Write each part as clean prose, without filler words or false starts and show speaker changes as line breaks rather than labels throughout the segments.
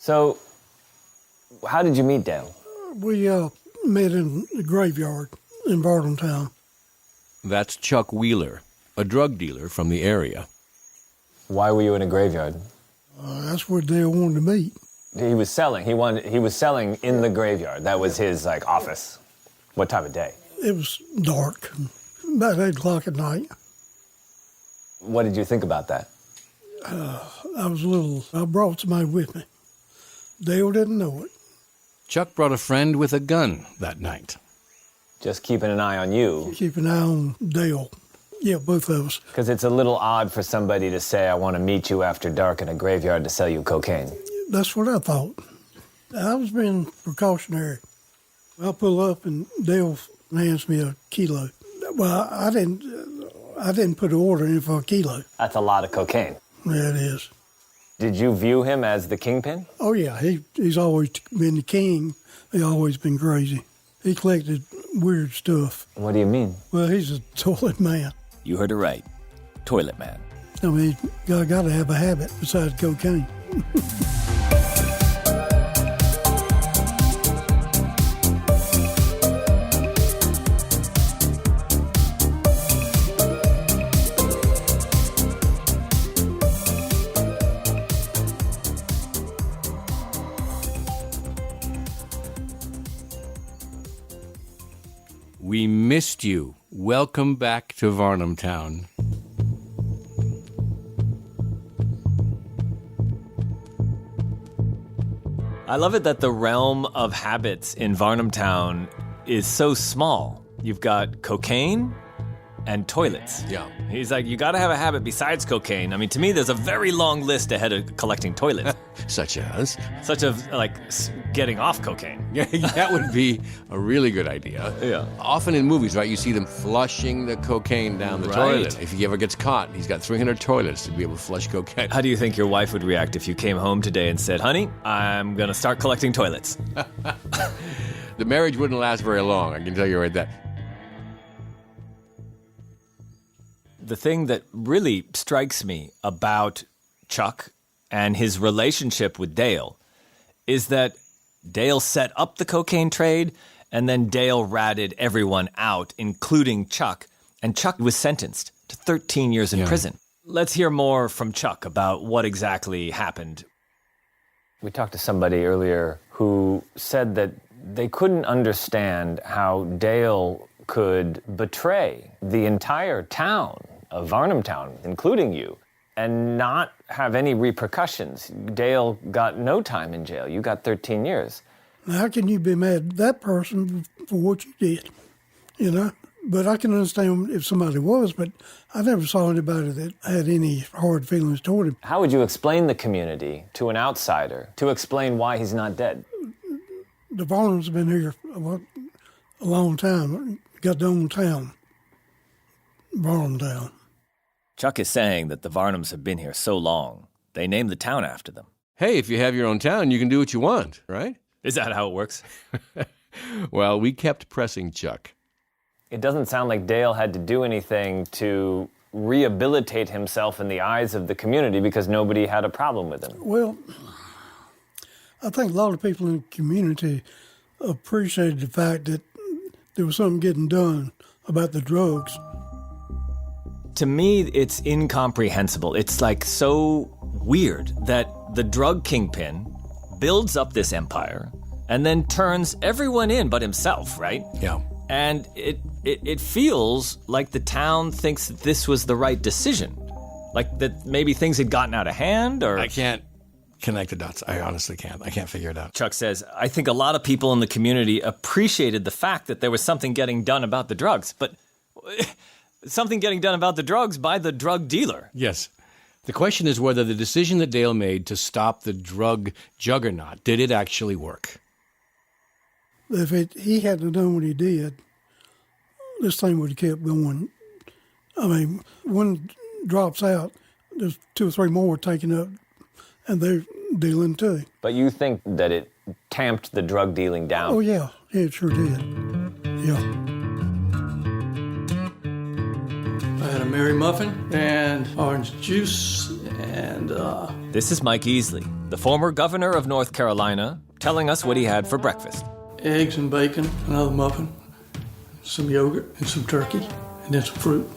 So, how did you meet Dale?
We met in the graveyard in Varnamtown.
That's Chuck Wheeler, a drug dealer from the area.
Why were you in a graveyard?
That's where Dale wanted to meet.
He was selling. He was selling in the graveyard. That was his office. What time of day?
It was dark, about 8 o'clock at night.
What did you think about that?
I brought somebody with me. Dale didn't know it.
Chuck brought a friend with a gun that night.
Just keeping an eye on you.
Keep an eye on Dale. Yeah, both of us.
Because it's a little odd for somebody to say, I want to meet you after dark in a graveyard to sell you cocaine.
That's what I thought. I was being precautionary. I pull up and Dale hands me a kilo. Well, I didn't put an order in for a kilo.
That's a lot of cocaine.
Yeah, it is.
Did you view him as the kingpin?
Oh, yeah. He's always been the king. He's always been crazy. He collected weird stuff.
What do you mean?
Well, he's a toilet man.
You heard it right. Toilet man.
I mean, you got to have a habit besides cocaine.
We missed you. Welcome back to Varnamtown.
I love it that the realm of habits in Varnamtown is so small. You've got cocaine and toilets.
Yeah.
He's like, you got to have a habit besides cocaine. I mean, to me, there's a very long list ahead of collecting toilets.
Such as?
Such as, like, getting off cocaine.
Yeah, that would be a really good idea.
Yeah.
Often in movies, right, you see them flushing the cocaine down the toilet. If he ever gets caught, he's got 300 toilets to be able to flush cocaine.
How do you think your wife would react if you came home today and said, honey, I'm going to start collecting toilets?
The marriage wouldn't last very long, I can tell you right there.
The thing that really strikes me about Chuck and his relationship with Dale is that Dale set up the cocaine trade, and then Dale ratted everyone out, including Chuck, and Chuck was sentenced to 13 years in prison. Let's hear more from Chuck about what exactly happened.
We talked to somebody earlier who said that they couldn't understand how Dale could betray the entire town of Varnamtown, including you, and not have any repercussions. Dale got no time in jail. You got 13 years.
Now, how can you be mad at that person for what you did, you know? But I can understand if somebody was, but I never saw anybody that had any hard feelings toward him.
How would you explain the community to an outsider to explain why he's not dead?
The Varnams have been here a long time. Got their own town, Varnamtown.
Chuck is saying that the Varnams have been here so long, they named the town after them.
Hey, if you have your own town, you can do what you want, right?
Is that how it works?
Well, we kept pressing Chuck.
It doesn't sound like Dale had to do anything to rehabilitate himself in the eyes of the community because nobody had a problem with him.
Well, I think a lot of people in the community appreciated the fact that there was something getting done about the drugs.
To me, it's incomprehensible. It's like so weird that the drug kingpin builds up this empire and then turns everyone in but himself, right?
Yeah.
And it feels like the town thinks that this was the right decision. Like that maybe things had gotten out of hand or...
I can't connect the dots. I honestly can't. I can't figure it out.
Chuck says, I think a lot of people in the community appreciated the fact that there was something getting done about the drugs, but something getting done about the drugs by the drug dealer.
Yes. The question is whether the decision that Dale made to stop the drug juggernaut, did it actually work?
If he hadn't done what he did, this thing would have kept going. I mean, one drops out, there's 2 or 3 more taken up, and they're dealing too.
But you think that it tamped the drug dealing down?
Oh, yeah, it sure did. Yeah.
I had a
Mary muffin and orange juice and...
This is Mike Easley, the former governor of North Carolina, telling us what he had for breakfast.
Eggs and bacon, another muffin, some yogurt and some turkey, and then some fruit.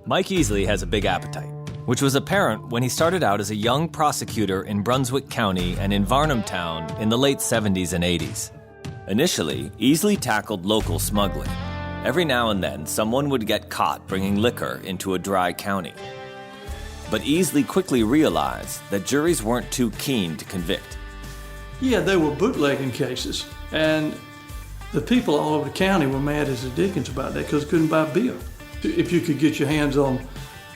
Mike Easley has a big appetite, which was apparent when he started out as a young prosecutor in Brunswick County and in Varnamtown in the late 70s and 80s. Initially, Easley tackled local smuggling. Every now and then, someone would get caught bringing liquor into a dry county. But Easley quickly realized that juries weren't too keen to convict.
Yeah, they were bootlegging cases, and the people all over the county were mad as the dickens about that because they couldn't buy beer. If you could get your hands on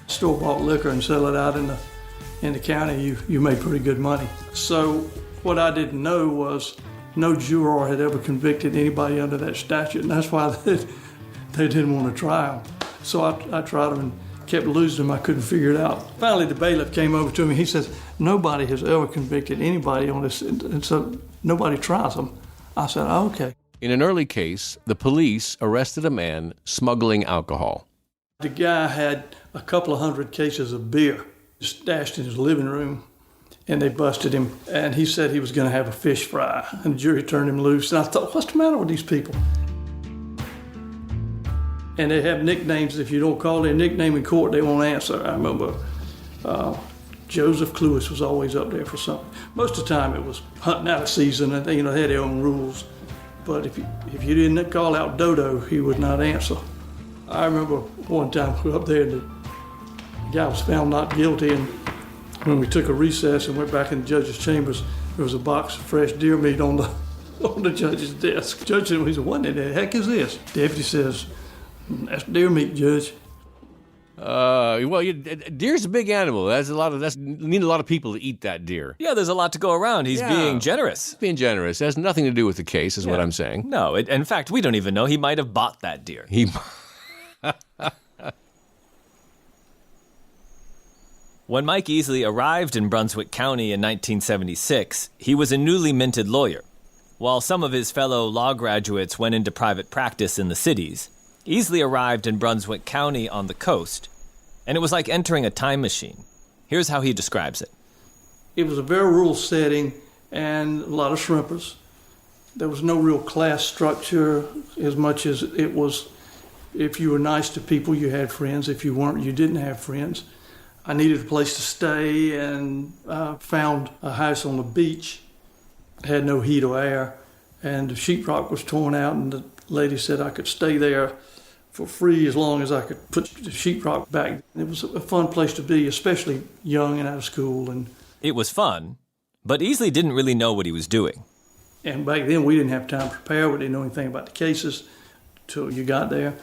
store-bought liquor and sell it out in the county, you made pretty good money. So what I didn't know was no juror had ever convicted anybody under that statute, and that's why they didn't want to try them. So I tried them and kept losing them. I couldn't figure it out. Finally, the bailiff came over to me. He says, nobody has ever convicted anybody on this, and so nobody tries them. I said, oh, okay.
In an early case, the police arrested a man smuggling alcohol.
The guy had a couple of hundred cases of beer stashed in his living room, and they busted him, and he said he was going to have a fish fry, and the jury turned him loose. And I thought, what's the matter with these people? And they have nicknames. If you don't call their nickname in court, they won't answer. I remember Joseph Cluis was always up there for something. Most of the time it was hunting out of season, and they had their own rules. But if you didn't call out Dodo, he would not answer. I remember one time we were up there, and the guy was found not guilty, and when we took a recess and went back in the judge's chambers, there was a box of fresh deer meat on the judge's desk. The judge said, what in the heck is this? Deputy says, that's deer meat, Judge.
Deer's a big animal. You need a lot of people to eat that deer.
Yeah, there's a lot to go around. He's being generous.
Being generous. It has nothing to do with the case, is what I'm saying.
No, in fact, we don't even know. He might have bought that deer. When Mike Easley arrived in Brunswick County in 1976, he was a newly minted lawyer. While some of his fellow law graduates went into private practice in the cities, Easley arrived in Brunswick County on the coast, and it was like entering a time machine. Here's how he describes it.
It was a very rural setting and a lot of shrimpers. There was no real class structure as much as it was, if you were nice to people, you had friends. If you weren't, you didn't have friends. I needed a place to stay, and I found a house on the beach. It had no heat or air, and the sheetrock was torn out, and the lady said I could stay there for free as long as I could put the sheetrock back. It was a fun place to be, especially young and out of school. And
it was fun, but Easley didn't really know what he was doing.
And back then, we didn't have time to prepare. We didn't know anything about the cases until you got there.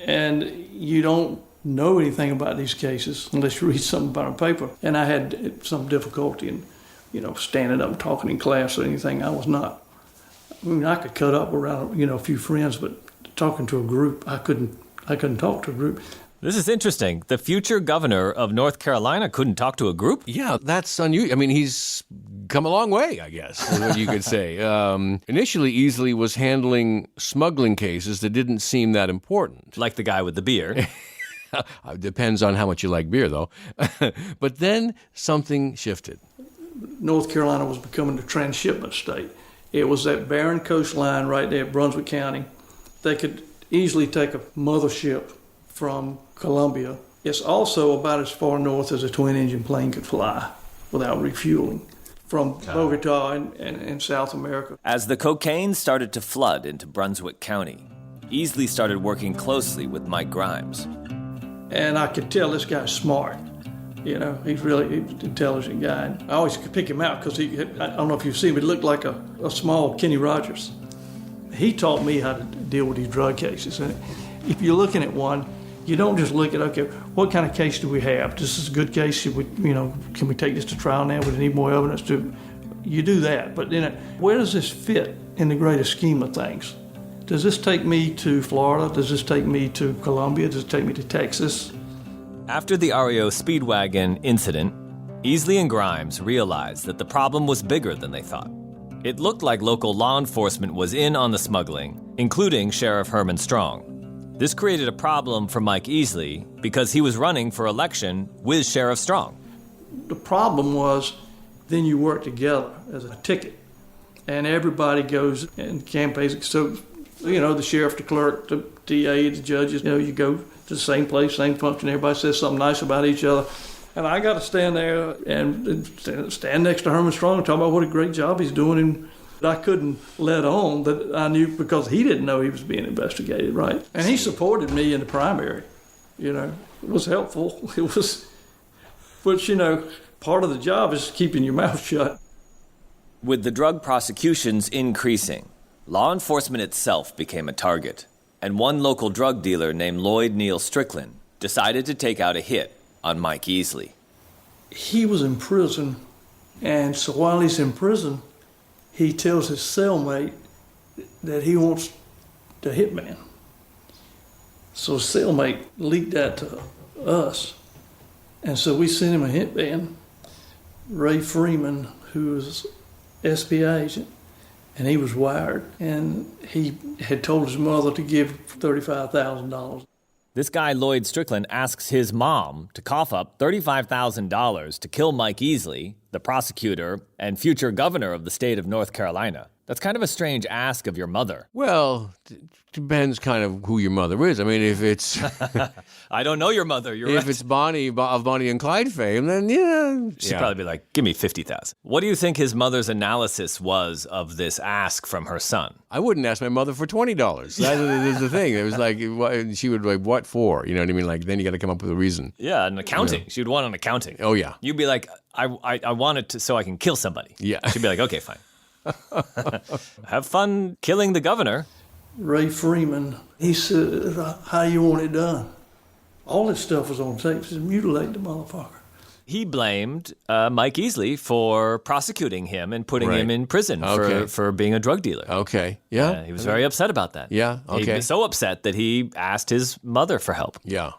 And you don't know anything about these cases unless you read something about a paper. And I had some difficulty in, standing up and talking in class or anything. I was not. I mean, I could cut up around, a few friends, but talking to a group, I couldn't talk to a group.
This is interesting. The future governor of North Carolina couldn't talk to a group?
Yeah, that's unusual. I mean, he's come a long way, I guess, is what you could say. Initially, Easley was handling smuggling cases that didn't seem that important.
Like the guy with the beer.
Depends on how much you like beer, though. But then something shifted.
North Carolina was becoming a transshipment state. It was that barren coastline right there at Brunswick County. They could easily take a mothership from Columbia. It's also about as far north as a twin-engine plane could fly without refueling from Bogota and South America.
As the cocaine started to flood into Brunswick County, Easley started working closely with Mike Grimes.
And I could tell this guy's smart. He's really an intelligent guy. And I always could pick him out because I don't know if you've seen him, he looked like a small Kenny Rogers. He taught me how to deal with these drug cases. And if you're looking at one, you don't just look at, okay, what kind of case do we have? This is a good case. Should we, can we take this to trial now? Would we need more evidence? You do that. But then where does this fit in the greater scheme of things? Does this take me to Florida? Does this take me to Colombia? Does it take me to Texas?
After the REO Speedwagon incident, Easley and Grimes realized that the problem was bigger than they thought. It looked like local law enforcement was in on the smuggling, including Sheriff Herman Strong. This created a problem for Mike Easley because he was running for election with Sheriff Strong.
The problem was then you work together as a ticket, and everybody goes and campaigns. So, the sheriff, the clerk, the DA, the judges, you go to the same place, same function. Everybody says something nice about each other. And I got to stand there and stand next to Herman Strong and talk about what a great job he's doing. And I couldn't let on that I knew, because he didn't know he was being investigated, right? And he supported me in the primary. It was helpful. It was, but part of the job is keeping your mouth shut.
With the drug prosecutions increasing, law enforcement itself became a target, and one local drug dealer named Lloyd Neal Strickland decided to take out a hit on Mike Easley.
He was in prison, and so while he's in prison, he tells his cellmate that he wants the hitman. So his cellmate leaked that to us, and so we sent him a hitman, Ray Freeman, who was SBA agent, and he was wired, and he had told his mother to give $35,000.
This guy, Lloyd Strickland, asks his mom to cough up $35,000 to kill Mike Easley, the prosecutor and future governor of the state of North Carolina. That's kind of a strange ask of your mother.
Well, depends kind of who your mother is. I mean, if it's...
I don't know your mother, you're right.
If it's Bonnie of Bonnie and Clyde fame, then
She'd probably be like, give me $50,000. What do you think his mother's analysis was of this ask from her son?
I wouldn't ask my mother for $20. That is the thing. It was like, she would like, what for? You know what I mean? Like, then you got to come up with a reason.
Yeah, an accounting. Yeah. She would want an accounting.
Oh, yeah.
You'd be like, I want it to, so I can kill somebody.
Yeah.
She'd be like, okay, fine. Have fun killing the governor.
Ray Freeman, he said, how you want it done? All this stuff was on tape. He said, mutilate the motherfucker.
He blamed Mike Easley for prosecuting him and putting him in prison for being a drug dealer.
Okay, yeah.
He was very upset about that.
Yeah, okay.
He was so upset that he asked his mother for help.
Yeah.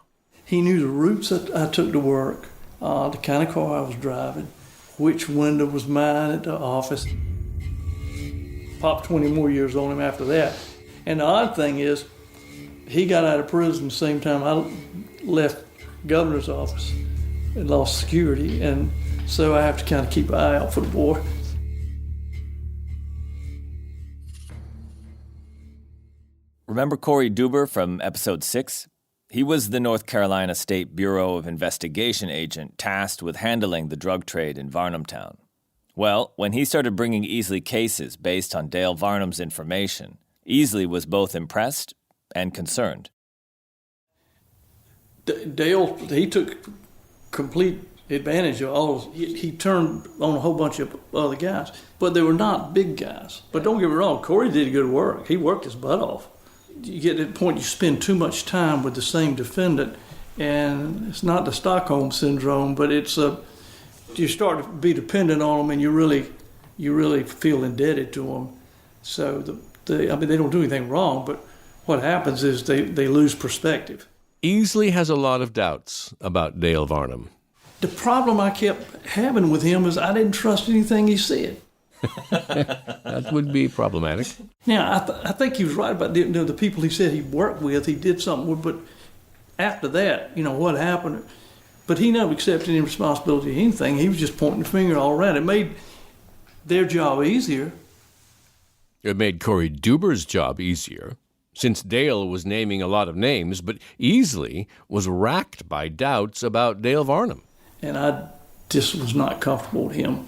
He knew the routes that I took to work, the kind of car I was driving, which window was mine at the office. Popped 20 more years on him after that. And the odd thing is, he got out of prison the same time I left governor's office and lost security, and so I have to kind of keep an eye out for the boy.
Remember Corey Duber from episode 6? He was the North Carolina State Bureau of Investigation agent tasked with handling the drug trade in Varnamtown. Well, when he started bringing Easley cases based on Dale Varnam's information, Easley was both impressed and concerned.
Dale, he took complete advantage of all. He turned on a whole bunch of other guys, but they were not big guys. But don't get me wrong, Corey did good work. He worked his butt off. You get to the point you spend too much time with the same defendant, and it's not the Stockholm syndrome, but it's you start to be dependent on them, and you really feel indebted to them. So they don't do anything wrong, but what happens is they lose perspective.
Easley has a lot of doubts about Dale Varnam.
The problem I kept having with him is I didn't trust anything he said.
That would be problematic.
Now, I think he was right about the people he said he worked with, he did something with, but after that, what happened? But he never accepted any responsibility for anything. He was just pointing the finger all around. It made their job easier.
It made Corey Duber's job easier, since Dale was naming a lot of names, but Easley was racked by doubts about Dale Varnam.
And I just was not comfortable with him.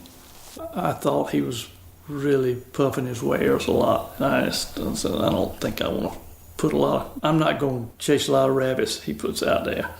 I thought he was really puffing his wares a lot. And I said, I don't think I want to put I'm not going to chase a lot of rabbits he puts out there.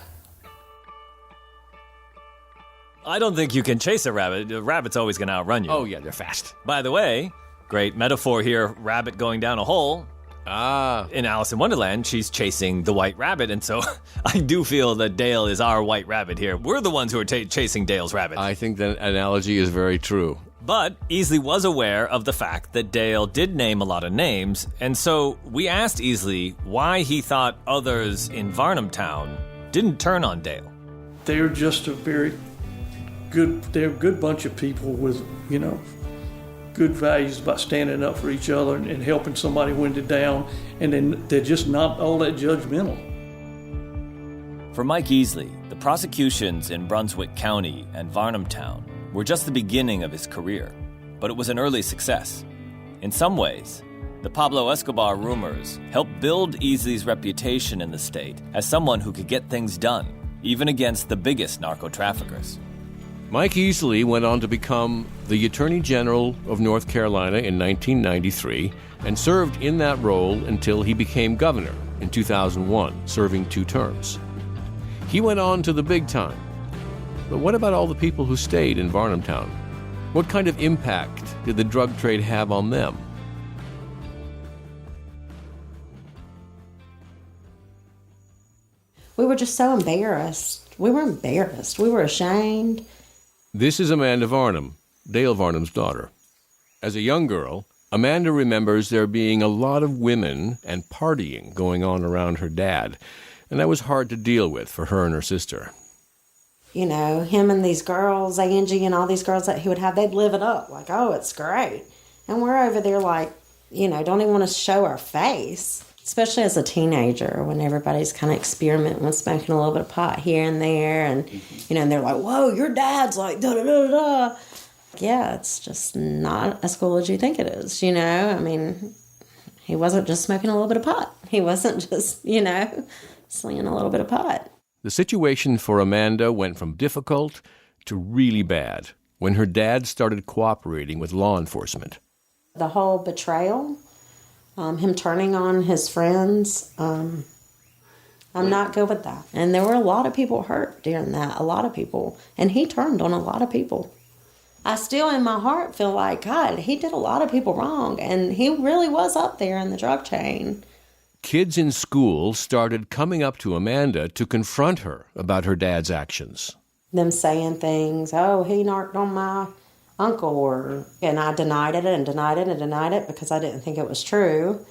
I don't think you can chase a rabbit. A rabbit's always going to outrun you.
Oh, yeah, they're fast.
By the way, great metaphor here, rabbit going down a hole. In Alice in Wonderland, she's chasing the white rabbit, and so I do feel that Dale is our white rabbit here. We're the ones who are chasing Dale's rabbit.
I think that analogy is very true.
But Easley was aware of the fact that Dale did name a lot of names, and so we asked Easley why he thought others in Varnamtown didn't turn on Dale.
They're just a very good bunch of people with, good values about standing up for each other and helping somebody when they're down, and then they're just not all that judgmental.
For Mike Easley, the prosecutions in Brunswick County and Varnamtown were just the beginning of his career, but it was an early success. In some ways, the Pablo Escobar rumors helped build Easley's reputation in the state as someone who could get things done, even against the biggest narco-traffickers.
Mike Easley went on to become the Attorney General of North Carolina in 1993 and served in that role until he became governor in 2001, serving 2 terms. He went on to the big time. But what about all the people who stayed in Varnamtown? What kind of impact did the drug trade have on them?
We were just so embarrassed. We were embarrassed. We were ashamed.
This is Amanda Varnam, Dale Varnam's daughter. As a young girl, Amanda remembers there being a lot of women and partying going on around her dad, and that was hard to deal with for her and her sister.
You know, him and these girls, Angie and all these girls that he would have, they'd live it up. Like, oh, it's great. And we're over there like, you know, don't even want to show our face. Especially as a teenager, when everybody's kind of experimenting with smoking a little bit of pot here and there. And, you know, and they're like, whoa, your dad's like da-da-da-da. Yeah, it's just not as cool as you think it is, you know. I mean, he wasn't just smoking a little bit of pot. He wasn't just, you know, slinging a little bit of pot.
The situation for Amanda went from difficult to really bad when her dad started cooperating with law enforcement.
The whole betrayal, him turning on his friends, I'm not good with that. And there were a lot of people hurt during that, a lot of people. And he turned on a lot of people. I still, in my heart, feel like, God, he did a lot of people wrong. And he really was up there in the drug chain.
Kids in school started coming up to Amanda to confront her about her dad's actions.
Them saying things, oh, he narked on my uncle, and I denied it and denied it and denied it because I didn't think it was true.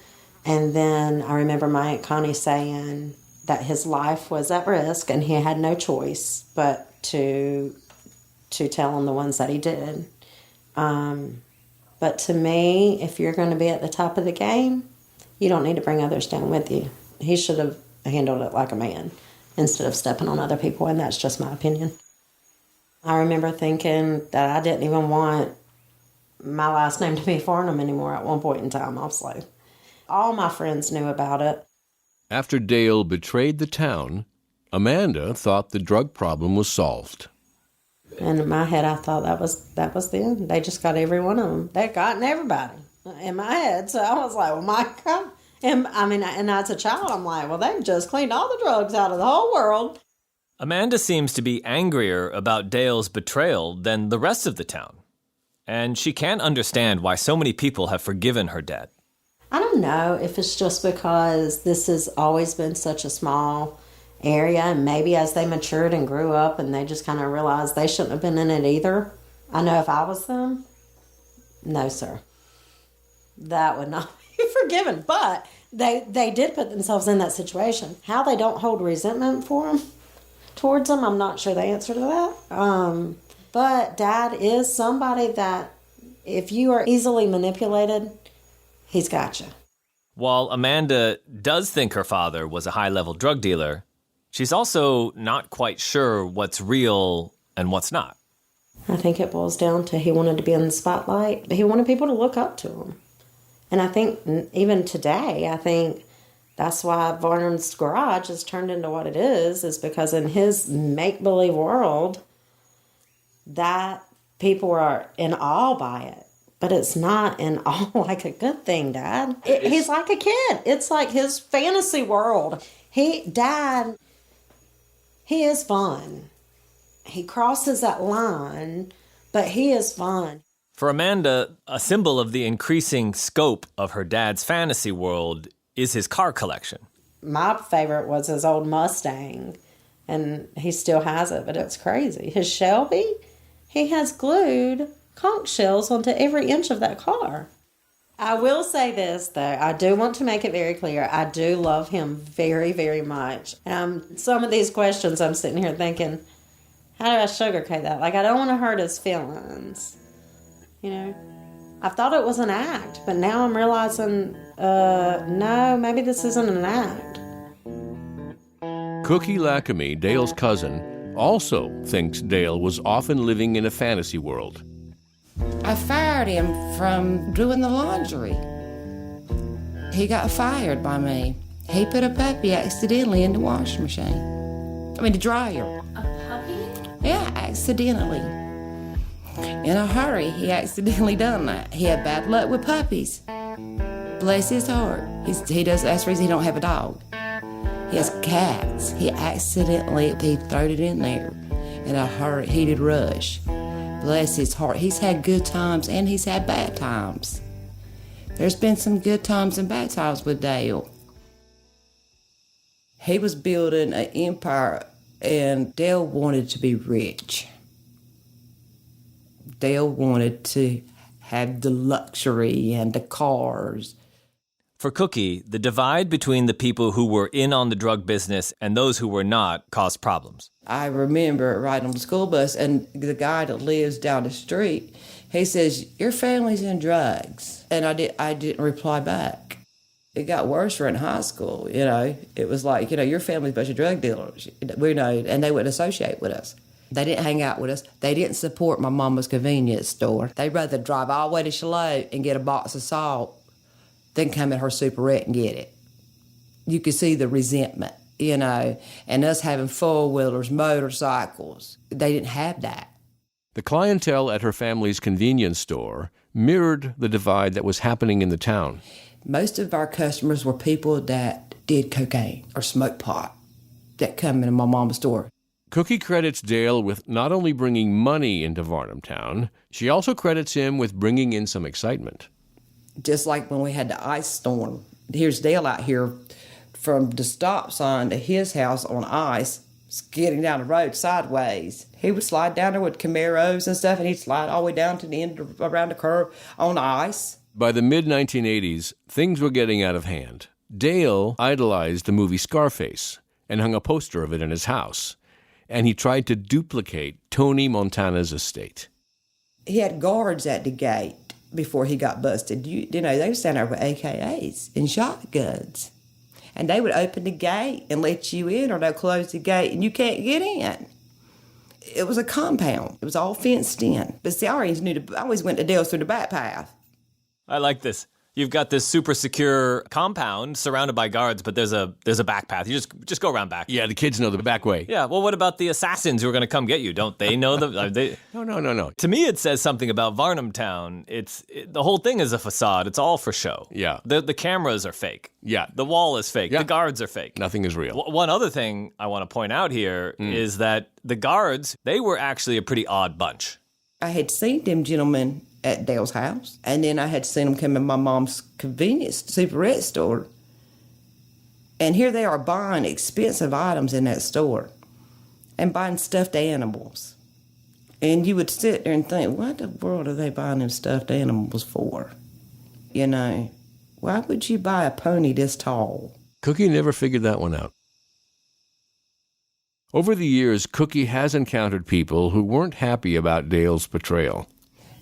And then I remember my Aunt Connie saying that his life was at risk and he had no choice but to tell him the ones that he did. But to me, if you're going to be at the top of the game, you don't need to bring others down with you. He should have handled it like a man instead of stepping on other people, and that's just my opinion. I remember thinking that I didn't even want my last name to be Varnam anymore at one point in time. I was like, all my friends knew about it.
After Dale betrayed the town, Amanda thought the drug problem was solved.
And in my head, I thought that was the end. They just got every one of them. They'd gotten everybody in my head. So I was like, well, my God. And as a child, I'm like, well, they've just cleaned all the drugs out of the whole world.
Amanda seems to be angrier about Dale's betrayal than the rest of the town. And she can't understand why so many people have forgiven her dad.
I don't know if it's just because this has always been such a small area, and maybe as they matured and grew up and they just kind of realized they shouldn't have been in it either. I know if I was them, no, sir. That would not be forgiven. But they did put themselves in that situation. How they don't hold resentment towards them, I'm not sure the answer to that. But Dad is somebody that if you are easily manipulated, he's got you.
While Amanda does think her father was a high-level drug dealer, she's also not quite sure what's real and what's not.
I think it boils down to he wanted to be in the spotlight, but he wanted people to look up to him. And I think even today, I think that's why Varnam's garage has turned into what it is because in his make-believe world, that people are in awe by it. But it's not in awe like a good thing, Dad. He's like a kid. It's like his fantasy world. Dad, he is fun. He crosses that line, but he is fun.
For Amanda, a symbol of the increasing scope of her dad's fantasy world is his car collection.
My favorite was his old Mustang, and he still has it, but it's crazy. His Shelby, he has glued conch shells onto every inch of that car. I will say this, though. I do want to make it very clear. I do love him very, very much. Some of these questions I'm sitting here thinking, how do I sugarcoat that? Like, I don't want to hurt his feelings, you know? I thought it was an act, but now I'm realizing, no, maybe this isn't an act.
Cookie Lackamy, Dale's cousin, also thinks Dale was often living in a fantasy world.
I fired him from doing the laundry. He got fired by me. He put a puppy accidentally in the washing machine. The dryer.
A puppy?
Yeah, accidentally. In a hurry, he accidentally done that. He had bad luck with puppies. Bless his heart. That's the reason he don't have a dog. He has cats. He threw it in there in a hurry, heated rush. Bless his heart. He's had good times and he's had bad times. There's been some good times and bad times with Dale. He was building an empire, and Dale wanted to be rich. Dale wanted to have the luxury and the cars.
For Cookie, the divide between the people who were in on the drug business and those who were not caused problems.
I remember riding on the school bus, and the guy that lives down the street, he says, "Your family's in drugs." And I didn't reply back. It got worse in high school, It was like, your family's a bunch of drug dealers, and they wouldn't associate with us. They didn't hang out with us. They didn't support my mama's convenience store. They'd rather drive all the way to Charlotte and get a box of salt than come in her superette and get it. You could see the resentment, and us having four-wheelers, motorcycles. They didn't have that.
The clientele at her family's convenience store mirrored the divide that was happening in the town.
Most of our customers were people that did cocaine or smoked pot that come into my mama's store.
Cookie credits Dale with not only bringing money into Varnamtown, she also credits him with bringing in some excitement.
Just like when we had the ice storm. Here's Dale out here from the stop sign to his house on ice, skidding down the road sideways. He would slide down there with Camaros and stuff, and he'd slide all the way down to the end around the curve on ice.
By the mid-1980s, things were getting out of hand. Dale idolized the movie Scarface and hung a poster of it in his house, and he tried to duplicate Tony Montana's estate.
He had guards at the gate before he got busted. They would stand there with AKs and shotguns. And they would open the gate and let you in, or they'll close the gate and you can't get in. It was a compound. It was all fenced in. But see, I always went to Dale's through the back path.
I like this. You've got this super secure compound surrounded by guards, but there's a back path. You just go around back.
Yeah, the kids know the back way.
Yeah, well, what about the assassins who are going to come get you? Don't they know the...
No.
To me, it says something about Varnamtown. The whole thing is a facade. It's all for show.
Yeah.
The cameras are fake.
Yeah.
The wall is fake.
Yeah.
The guards are fake.
Nothing is real.
One other thing I want to point out here is that the guards, they were actually a pretty odd bunch.
I had seen them gentlemen at Dale's house, and then I had seen them come in my mom's convenience superette store. And here they are buying expensive items in that store and buying stuffed animals. And you would sit there and think, what in the world are they buying them stuffed animals for? Why would you buy a pony this tall?
Cookie never figured that one out. Over the years, Cookie has encountered people who weren't happy about Dale's portrayal.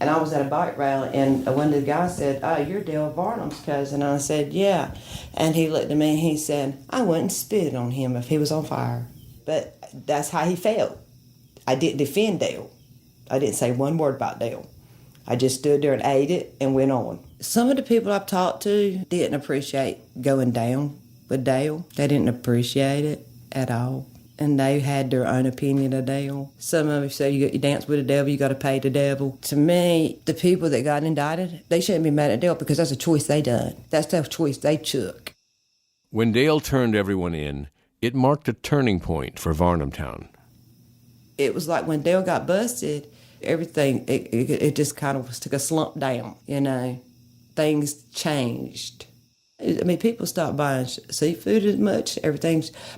And I was at a bike rally, and one of the guys said, "Oh, you're Dale Varnam's cousin." And I said, "Yeah." And he looked at me and he said, "I wouldn't spit on him if he was on fire." But that's how he felt. I didn't defend Dale. I didn't say one word about Dale. I just stood there and ate it and went on. Some of the people I've talked to didn't appreciate going down with Dale. They didn't appreciate it at all. And they had their own opinion of Dale. Some of them say you dance with the devil, you got to pay the devil. To me, the people that got indicted, they shouldn't be mad at Dale because that's a choice they done. That's the choice they took.
When Dale turned everyone in, it marked a turning point for Varnamtown.
It was like when Dale got busted, everything, it just kind of took a slump down, Things changed. People stopped buying seafood as much.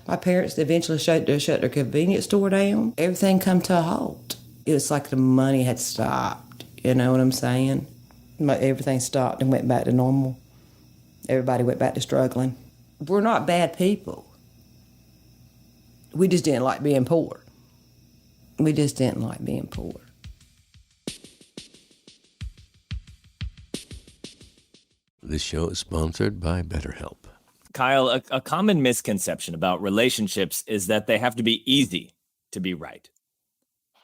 My parents eventually shut their convenience store down. Everything come to a halt. It was like the money had stopped. You know what I'm saying? Everything stopped and went back to normal. Everybody went back to struggling. We're not bad people. We just didn't like being poor.
This show is sponsored by BetterHelp.
Kyle, a common misconception about relationships is that they have to be easy to be right.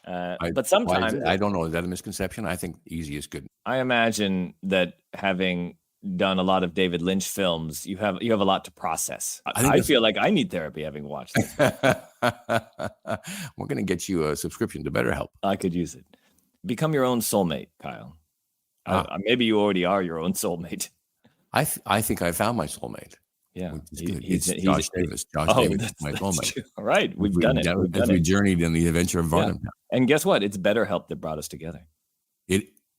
But sometimes...
I don't know. Is that a misconception? I think easy is good.
I imagine that having done a lot of David Lynch films, you have a lot to process. I feel like I need therapy having watched this.
We're going to get you a subscription to BetterHelp.
I could use it. Become your own soulmate, Kyle. Maybe you already are your own soulmate.
I think I found my soulmate.
Yeah,
he's Josh Davis. Josh Davis is my soulmate.
All right, we've done it.
We journeyed in the adventure of Varnamtown.
And guess what? It's BetterHelp that brought us together.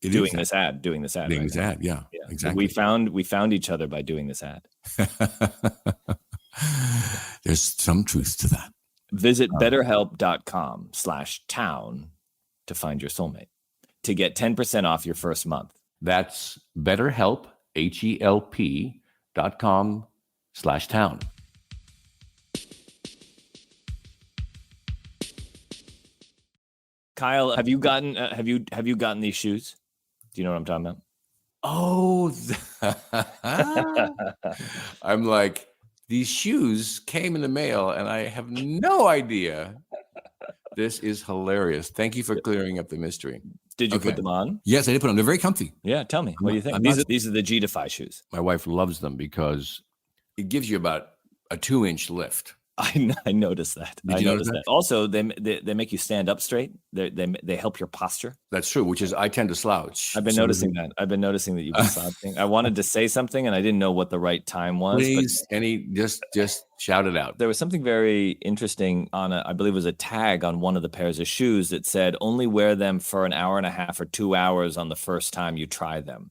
Doing this ad.
Yeah, exactly.
We found each other by doing this ad.
There's some truth to that.
Visit betterhelp.com/town to find your soulmate to get 10% off your first month.
That's BetterHelp, HELP.com/town.
Kyle, have you gotten these shoes? Do you know what I'm talking about?
Oh, I'm like, these shoes came in the mail and I have no idea. This is hilarious. Thank you for clearing up the mystery.
Did you put them on?
Yes, I did put them. They're very comfy.
Yeah, tell me. What do you think? These are the G-Defy shoes.
My wife loves them because it gives you about a 2-inch lift.
I noticed that.
Did you notice that?
Also, they make you stand up straight. They help your posture.
That's true, which is I tend to slouch.
I've been noticing that. I've been noticing that you've been slouching. I wanted to say something and I didn't know what the right time was.
Please, just shout it out.
There was something very interesting on I believe it was a tag on one of the pairs of shoes that said only wear them for an hour and a half or 2 hours on the first time you try them.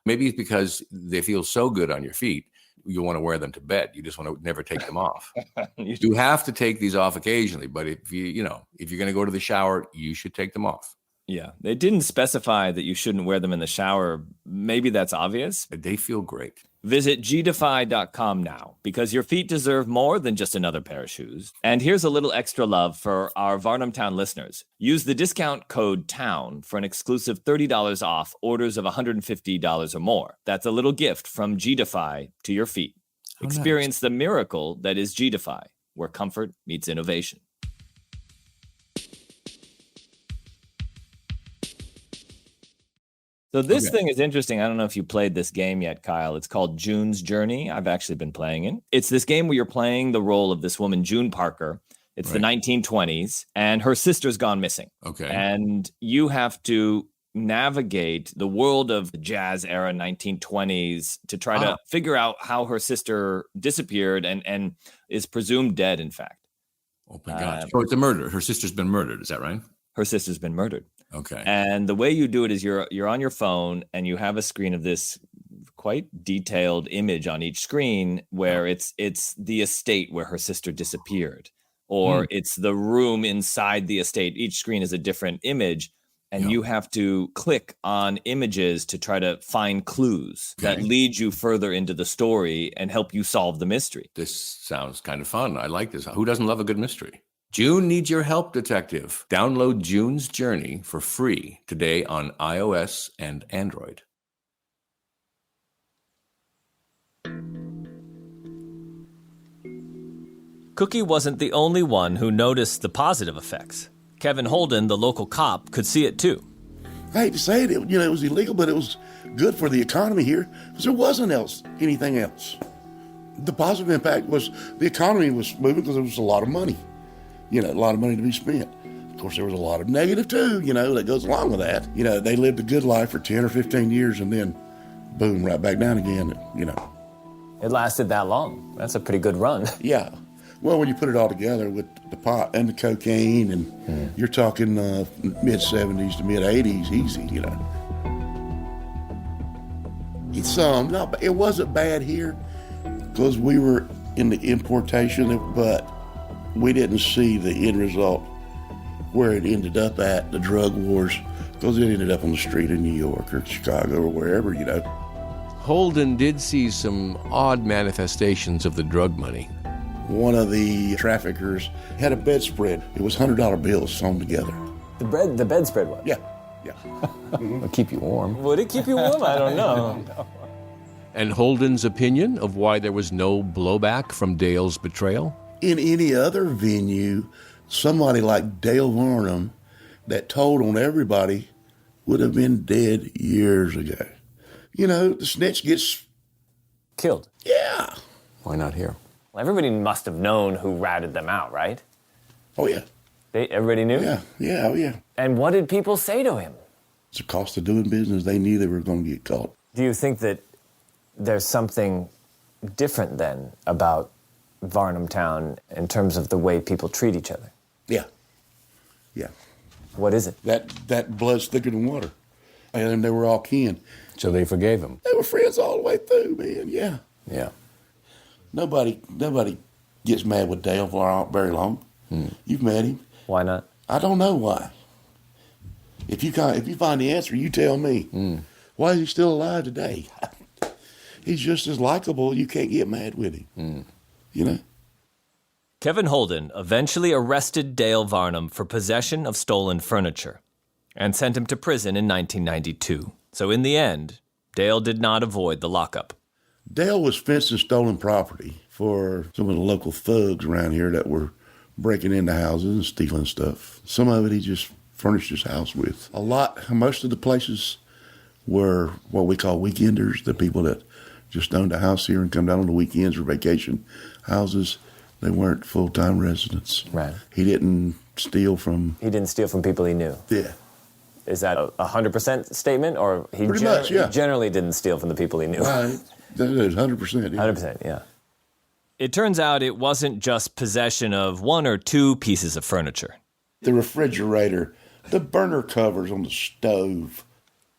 Maybe it's because they feel so good on your feet. You want to wear them to bed. You just want to never take them off. You have to take these off occasionally, but if you're going to go to the shower, you should take them off.
Yeah. They didn't specify that you shouldn't wear them in the shower. Maybe that's obvious.
But they feel great.
Visit gdefy.com now because your feet deserve more than just another pair of shoes. And here's a little extra love for our Varnamtown listeners. Use the discount code TOWN for an exclusive $30 off orders of $150 or more. That's a little gift from G-Defy to your feet. Experience the miracle that is G-Defy, where comfort meets innovation. So this thing is interesting. I don't know if you played this game yet, Kyle. It's called June's Journey. I've actually been playing it. It's this game where you're playing the role of this woman, June Parker. It's the 1920s, and her sister's gone missing.
Okay.
And you have to navigate the world of the jazz era 1920s to try to figure out how her sister disappeared and is presumed dead, in fact.
Oh, my gosh. So it's a murder. Her sister's been murdered. Is that right?
Her sister's been murdered.
Okay.
And the way you do it is you're on your phone and you have a screen of this quite detailed image on each screen where it's the estate where her sister disappeared, or it's the room inside the estate. Each screen is a different image, and you have to click on images to try to find clues that lead you further into the story and help you solve the mystery.
This sounds kind of fun. I like this. Who doesn't love a good mystery? June needs your help, detective. Download June's Journey for free today on iOS and Android.
Cookie wasn't the only one who noticed the positive effects. Kevin Holden, the local cop, could see it too.
I hate to say it, it was illegal, but it was good for the economy here because there wasn't anything else. The positive impact was the economy was moving because there was a lot of money. A lot of money to be spent. Of course, there was a lot of negative too, that goes along with that. They lived a good life for 10 or 15 years and then boom, right back down again,
It lasted that long. That's a pretty good run.
Yeah. Well, when you put it all together with the pot and the cocaine and you're talking mid-70s to mid-80s easy, It wasn't bad here because we were in the importation, but we didn't see the end result where it ended up at, the drug wars, because it ended up on the street in New York or Chicago or wherever,
Holden did see some odd manifestations of the drug money.
One of the traffickers had a bedspread. It was $100 bills sewn together.
The bedspread was?
Yeah.
It'll keep you warm.
Would it keep you warm? I don't know.
And Holden's opinion of why there was no blowback from Dale's betrayal?
In any other venue, somebody like Dale Varnam that told on everybody would have been dead years ago. You know, the snitch gets
Killed.
Yeah.
Why not here?
Well, everybody must have known who ratted them out, right?
Oh, yeah.
Everybody knew?
Yeah.
And what did people say to him?
It's the cost of doing business. They knew they were going to get caught.
Do you think that there's something different then about Varnamtown in terms of the way people treat each other?
Yeah.
What is it?
That blood's thicker than water. And they were all kin.
So they forgave him.
They were friends all the way through, man. Yeah.
Yeah.
Nobody gets mad with Dale for very long. You've met him.
Why not?
I don't know why. If you find the answer, you tell me. Why is he still alive today? He's just as likable. You can't get mad with him. You know?
Kevin Holden eventually arrested Dale Varnam for possession of stolen furniture and sent him to prison in 1992. So in the end, Dale did not avoid the lockup.
Dale was fencing stolen property for some of the local thugs around here that were breaking into houses and stealing stuff. Some of it he just furnished his house with. Most of the places were what we call weekenders, the people that just owned a house here and come down on the weekends or vacation houses. They weren't full-time residents.
Right.
He didn't steal from
people he knew.
Yeah.
Is that a 100% statement, or he generally didn't steal from the people he knew?
Right. That is 100%. Yeah.
100%, yeah.
It turns out it wasn't just possession of one or two pieces of furniture.
The refrigerator, the burner covers on the stove.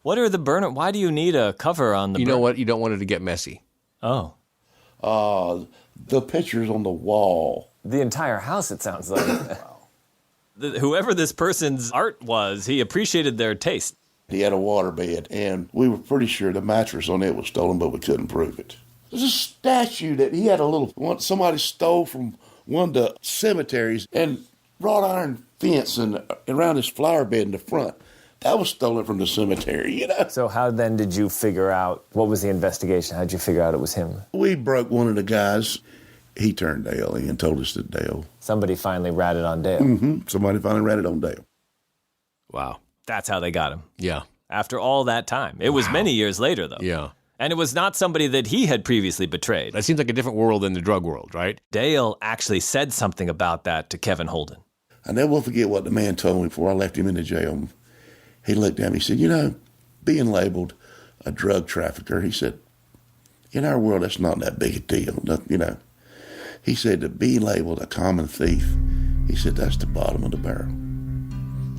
What are the burner? Why do you need a cover on the burner?
You know what? You don't want it to get messy.
Oh.
The pictures on the wall.
The entire house, it sounds like.
Whoever this person's art was, he appreciated their taste.
He had a waterbed, and we were pretty sure the mattress on it was stolen, but we couldn't prove it. There's a statue that he had somebody stole from one of the cemeteries, and wrought iron fence and around his flower bed in the front. That was stolen from the cemetery, you know.
So how then did you figure out, what was the investigation? How did you figure out it was him?
We broke one of the guys. He turned Dale in and told us that Dale.
Somebody finally ratted on Dale.
Mm-hmm. Somebody finally ratted on Dale.
Wow. That's how they got him.
Yeah.
After all that time. It was many years later, though.
Yeah.
And it was not somebody that he had previously betrayed.
That seems like a different world than the drug world, right?
Dale actually said something about that to Kevin Holden.
I never will forget what the man told me before I left him in the jail. He looked at me and said, you know, being labeled a drug trafficker, he said, in our world, that's not that big a deal, you know. He said to be labeled a common thief, he said, that's the bottom of the barrel.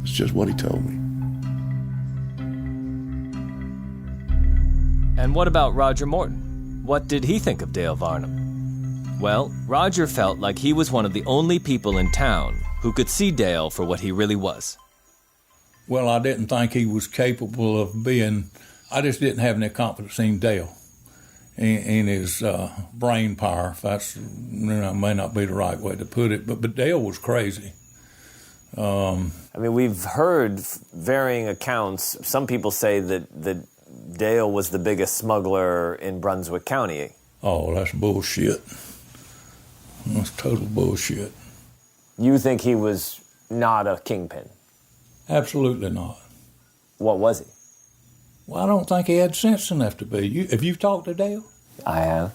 It's just what he told me.
And what about Roger Morton? What did he think of Dale Varnam? Well, Roger felt like he was one of the only people in town who could see Dale for what he really was.
Well, I didn't think he was capable of I just didn't have any confidence in Dale, in his brain power, if that's, may not be the right way to put it, but Dale was crazy.
I mean, we've heard varying accounts. Some people say that Dale was the biggest smuggler in Brunswick County.
Oh, that's bullshit. That's total bullshit.
You think he was not a kingpin?
Absolutely not.
What was he?
Well, I don't think he had sense enough to be. Have you talked to Dale?
I have.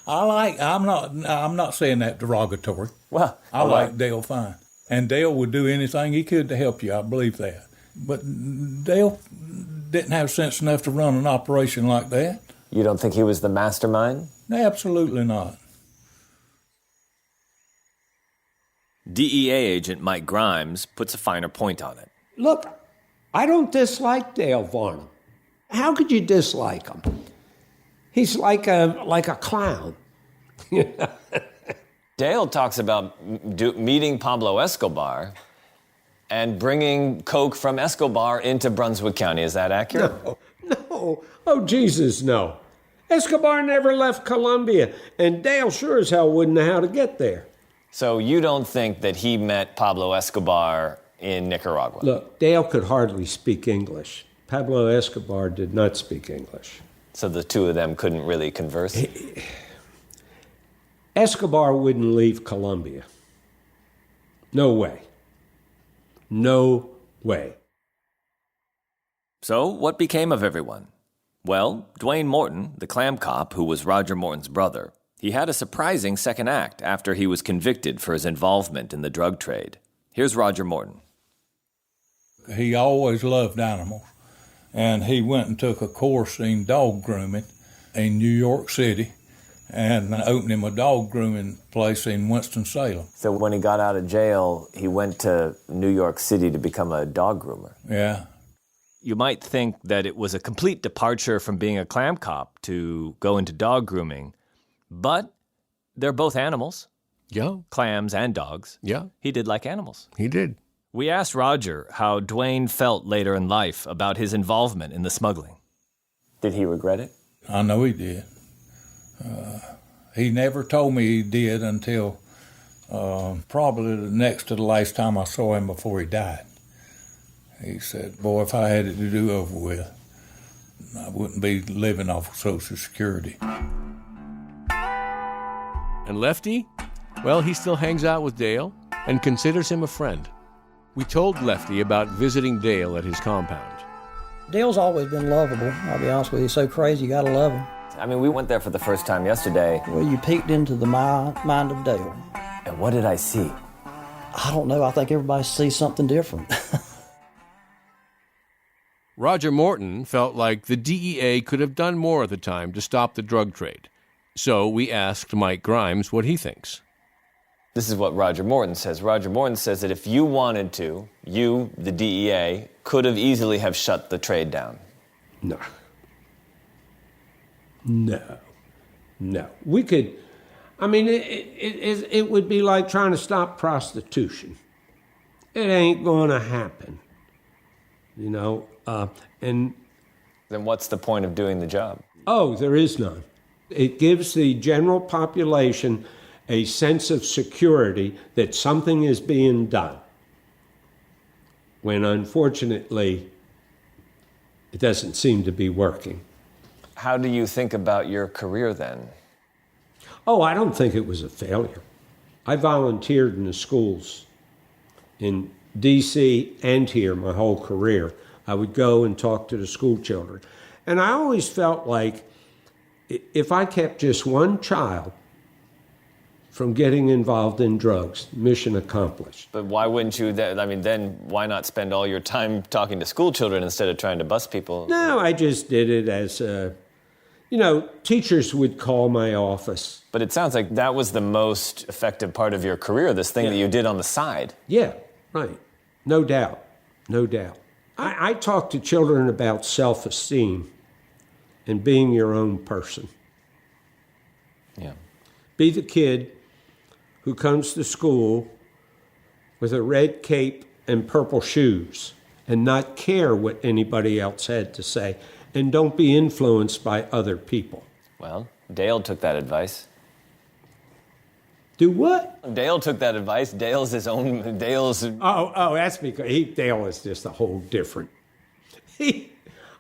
I'm not saying that derogatory.
Well,
I like Dale fine. And Dale would do anything he could to help you, I believe that. But Dale didn't have sense enough to run an operation like that.
You don't think he was the mastermind?
Absolutely not.
DEA agent Mike Grimes puts a finer point on it.
Look, I don't dislike Dale Varnam. How could you dislike him? He's like a clown.
Dale talks about meeting Pablo Escobar and bringing coke from Escobar into Brunswick County. Is that accurate?
No. Oh, Jesus, no. Escobar never left Colombia, and Dale sure as hell wouldn't know how to get there.
So you don't think that he met Pablo Escobar in Nicaragua?
Look, Dale could hardly speak English. Pablo Escobar did not speak English.
So the two of them couldn't really converse?
Escobar wouldn't leave Colombia. No way. No way.
So what became of everyone? Well, Dwayne Morton, the clam cop who was Roger Morton's brother, he had a surprising second act after he was convicted for his involvement in the drug trade. Here's Roger Morton.
He always loved animals, and he went and took a course in dog grooming in New York City and opened him a dog grooming place in Winston-Salem.
So when he got out of jail, he went to New York City to become a dog groomer.
Yeah.
You might think that it was a complete departure from being a clam cop to go into dog grooming, but they're both animals.
Yeah.
Clams and dogs.
Yeah.
He did like animals.
He did.
We asked Roger how Dwayne felt later in life about his involvement in the smuggling.
Did he regret it?
I know he did. He never told me he did until probably next to the last time I saw him before he died. He said, boy, if I had it to do over with, I wouldn't be living off of Social Security.
And Lefty? Well, he still hangs out with Dale and considers him a friend. We told Lefty about visiting Dale at his compound.
Dale's always been lovable, I'll be honest with you. He's so crazy, you gotta love him.
I mean, we went there for the first time yesterday.
Well, you peeked into the mind of Dale.
And what did I see?
I don't know, I think everybody sees something different.
Roger Morton felt like the DEA could have done more at the time to stop the drug trade. So we asked Mike Grimes what he thinks.
This is what Roger Morton says. Roger Morton says that if you wanted to, you, the DEA, could have easily have shut the trade down.
No. We could, I mean, it would be like trying to stop prostitution. It ain't going to happen, you know. And
then what's the point of doing the job?
Oh, there is none. It gives the general population a sense of security that something is being done, when unfortunately it doesn't seem to be working.
How do you think about your career then?
Oh, I don't think it was a failure. I volunteered in the schools in D.C. and here my whole career. I would go and talk to the school children. And I always felt like if I kept just one child from getting involved in drugs, mission accomplished.
But why wouldn't you, then why not spend all your time talking to school children instead of trying to bust people?
No, I just did it as teachers would call my office.
But it sounds like that was the most effective part of your career, this thing that you did on the side.
Yeah, right. No doubt. I talk to children about self-esteem and being your own person.
Yeah.
Be the kid who comes to school with a red cape and purple shoes and not care what anybody else had to say, and don't be influenced by other people.
Well, Dale took that advice.
Do what?
Dale took that advice. Dale's...
Oh, that's because Dale is just a whole different...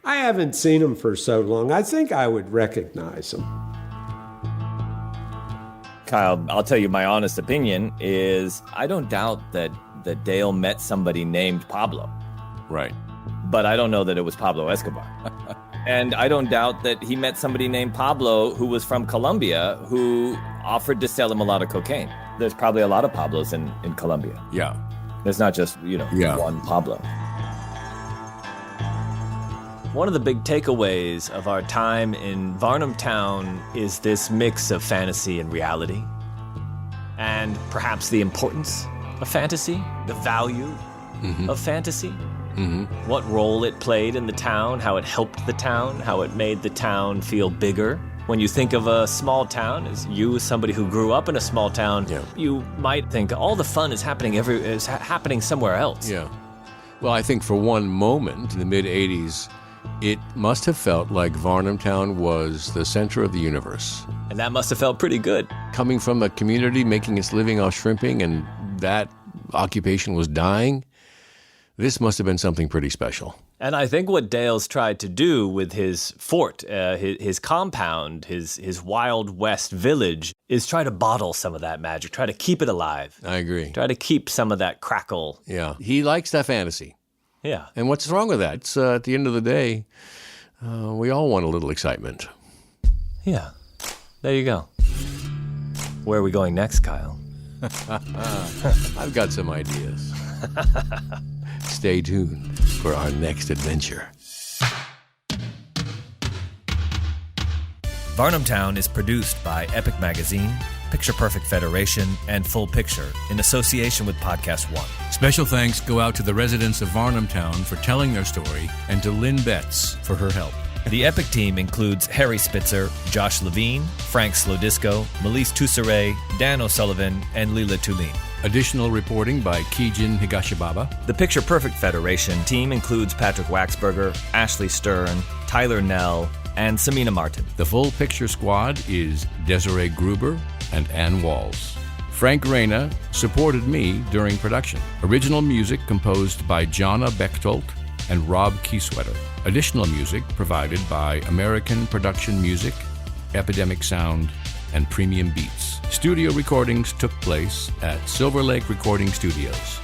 I haven't seen him for so long. I think I would recognize him.
Kyle, I'll tell you my honest opinion is I don't doubt that Dale met somebody named Pablo.
Right.
But I don't know that it was Pablo Escobar. And I don't doubt that he met somebody named Pablo who was from Colombia who offered to sell him a lot of cocaine. There's probably a lot of Pablos in Colombia.
Yeah.
There's not just, one Pablo. One of the big takeaways of our time in Varnamtown is this mix of fantasy and reality, and perhaps the importance of fantasy, the value of fantasy, what role it played in the town, how it helped the town, how it made the town feel bigger. When you think of a small town, as somebody who grew up in a small town, you might think all the fun is happening somewhere else.
Yeah. Well, I think for one moment in the mid-'80s, it must have felt like Varnamtown was the center of the universe.
And that must have felt pretty good.
Coming from a community making its living off shrimping, and that occupation was dying, This must have been something pretty special.
And I think what Dale's tried to do with his fort, his compound, his Wild West village, is try to bottle some of that magic, try to keep it alive.
I agree.
Try to keep some of that crackle.
Yeah. He likes that fantasy.
Yeah.
And what's wrong with that? It's, at the end of the day, we all want a little excitement.
Yeah. There you go. Where are we going next, Kyle?
I've got some ideas. Stay tuned for our next adventure.
Varnamtown is produced by Epic Magazine, Picture Perfect Federation, and Full Picture in association with PodcastOne.
Special thanks go out to the residents of Varnamtown for telling their story and to Lynn Betts for her help.
The Epic team includes Harry Spitzer, Josh Levine, Frank Slodisco, Melise Toussaint, Dan O'Sullivan, and Leela Tulin.
Additional reporting by Kijin Higashibaba.
The Picture Perfect Federation team includes Patrick Waxberger, Ashley Stern, Tyler Nell, and Samina Martin.
The Full Picture squad is Desiree Gruber and Ann Walls. Frank Reyna supported me during production. Original music composed by Jonna Bechtold and Rob Kieswetter. Additional music provided by American Production Music, Epidemic Sound, and Premium Beats. Studio recordings took place at Silver Lake Recording Studios.